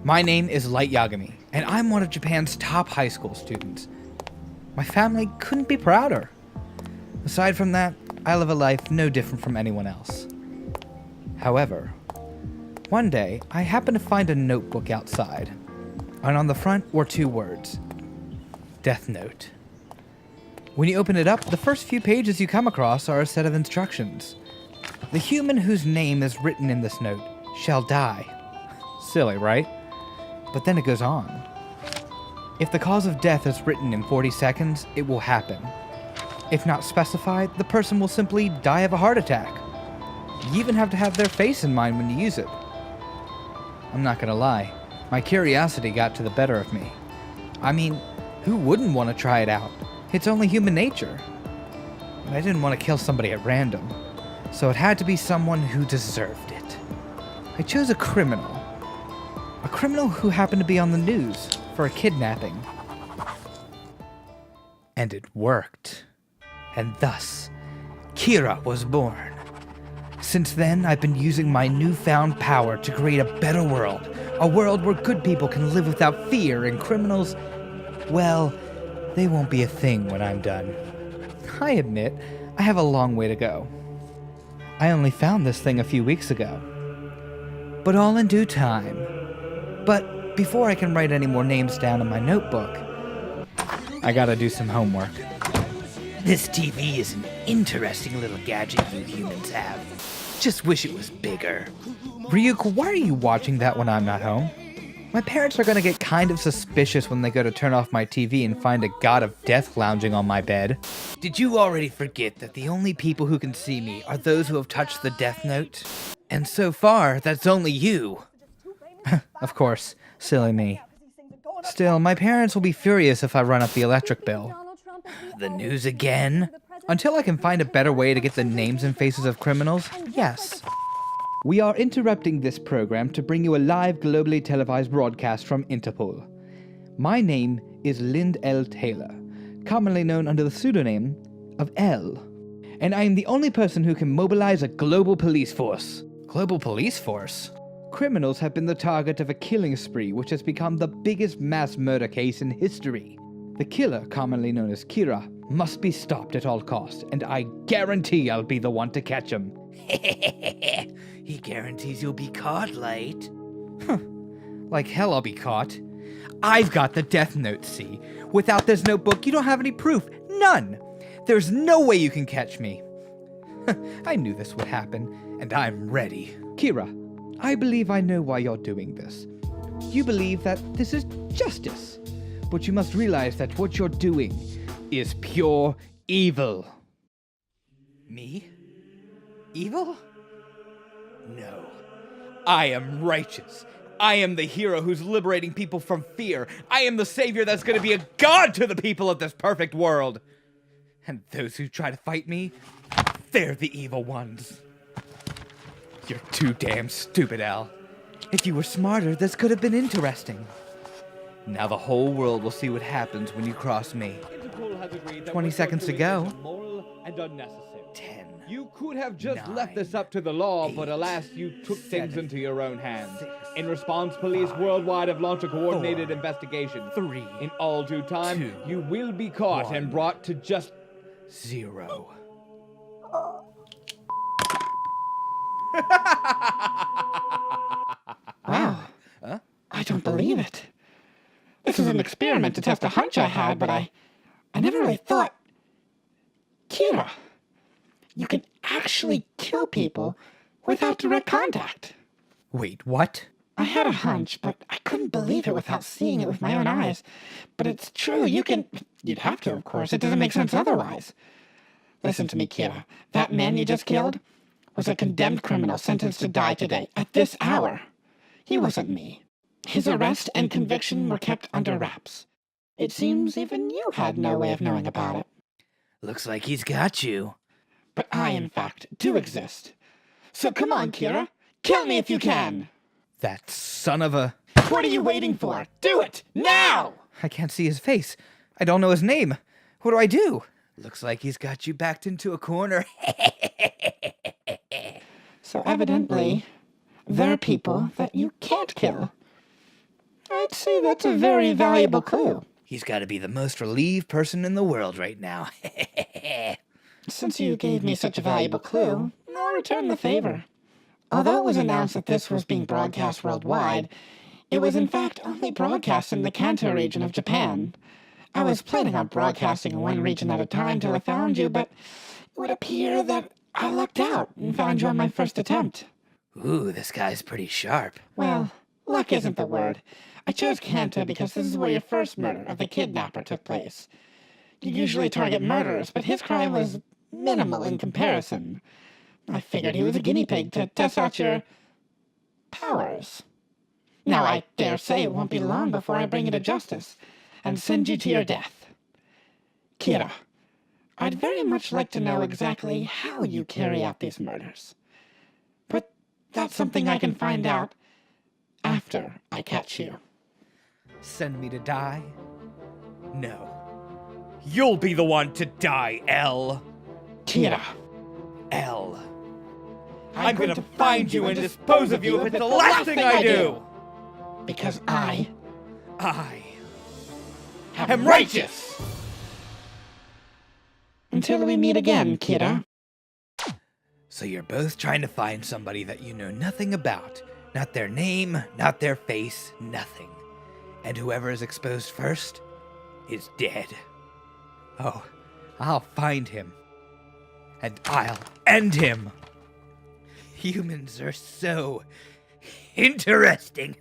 My name is Light Yagami, and I'm one of Japan's top high school students. My family couldn't be prouder. Aside from that, I live a life no different from anyone else. However, one day, I happened to find a notebook outside, and on the front were 2 words: Death Note. When you open it up, the first few pages you come across are a set of instructions. The human whose name is written in this note shall die. Silly, right? But then it goes on. If the cause of death is written in 40 seconds, it will happen. If not specified, the person will simply die of a heart attack. You even have to have their face in mind when you use it. I'm not gonna lie, my curiosity got to the better of me. I mean, who wouldn't want to try it out? It's only human nature. But I didn't want to kill somebody at random, so it had to be someone who deserved it. I chose a criminal. A criminal who happened to be on the news for a kidnapping. And it worked. And thus, Kira was born. Since then, I've been using my newfound power to create a better world. A world where good people can live without fear and criminals, well, they won't be a thing when I'm done. I admit, I have a long way to go. I only found this thing a few weeks ago. But all in due time. But before I can write any more names down in my notebook, I gotta do some homework. This TV is an interesting little gadget you humans have. Just wish it was bigger. Ryuk, why are you watching that when I'm not home? My parents are gonna get kind of suspicious when they go to turn off my TV and find a god of death lounging on my bed. Did you already forget that the only people who can see me are those who have touched the Death Note? And so far, that's only you. Of course, silly me. Still, my parents will be furious if I run up the electric bill. The news again? Until I can find a better way to get the names and faces of criminals, yes. We are interrupting this program to bring you a live globally televised broadcast from Interpol. My name is Lind L. Taylor, commonly known under the pseudonym of L. And I am the only person who can mobilize a global police force. Global police force? Criminals have been the target of a killing spree which has become the biggest mass murder case in history. The killer, commonly known as Kira, must be stopped at all costs, and I guarantee I'll be the one to catch him. He guarantees you'll be caught, Light. Like hell I'll be caught. I've got the Death Note, see? Without this notebook, you don't have any proof. None! There's no way you can catch me. I knew this would happen, and I'm ready. Kira, I believe I know why you're doing this. You believe that this is justice. But you must realize that what you're doing is pure evil. Me? Evil? No. I am righteous. I am the hero who's liberating people from fear. I am the savior that's going to be a god to the people of this perfect world. And those who try to fight me, they're the evil ones. You're too damn stupid, Al. If you were smarter, this could have been interesting. Now the whole world will see what happens when you cross me. 20 seconds to go. 10. You could have just left this up to the law, but alas, you took things into your own hands. In response, police worldwide have launched a coordinated investigation. 3. In all due time, 2, you will be caught and brought to just 0. Wow. Huh? I don't believe it. This is an experiment to test a hunch I had, but I never really thought... Kira, you can actually kill people without direct contact. Wait, what? I had a hunch, but I couldn't believe it without seeing it with my own eyes. But it's true, you can... You'd have to, of course. It doesn't make sense otherwise. Listen to me, Kira. That man you just killed was a condemned criminal sentenced to die today, at this hour. He wasn't me. His arrest and conviction were kept under wraps. It seems even you had no way of knowing about it. Looks like he's got you. But I, in fact, do exist. So come on, Kira. Kill me if you can. That son of a... What are you waiting for? Do it, now! I can't see his face. I don't know his name. What do I do? Looks like he's got you backed into a corner. So evidently, there are people that you can't kill. I'd say that's a very valuable clue. He's got to be the most relieved person in the world right now. Since you gave me such a valuable clue, I'll return the favor. Although it was announced that this was being broadcast worldwide, it was in fact only broadcast in the Kanto region of Japan. I was planning on broadcasting in one region at a time till I found you, but it would appear that I lucked out and found you on my first attempt. Ooh, this guy's pretty sharp. Well, luck isn't the word. I chose Kanto because this is where your first murder of the kidnapper took place. You usually target murderers, but his crime was minimal in comparison. I figured he was a guinea pig to test out your powers. Now, I dare say it won't be long before I bring you to justice and send you to your death. Kira, I'd very much like to know exactly how you carry out these murders. But that's something I can find out after I catch you. Send me to die? No. You'll be the one to die, L. Kira, L. I'm gonna find you and dispose of you if it's the last thing I do! because I am righteous! Until we meet again, Kira. So you're both trying to find somebody that you know nothing about. Not their name, not their face, nothing. And whoever is exposed first is dead. Oh, I'll find him. And I'll end him. Humans are so interesting.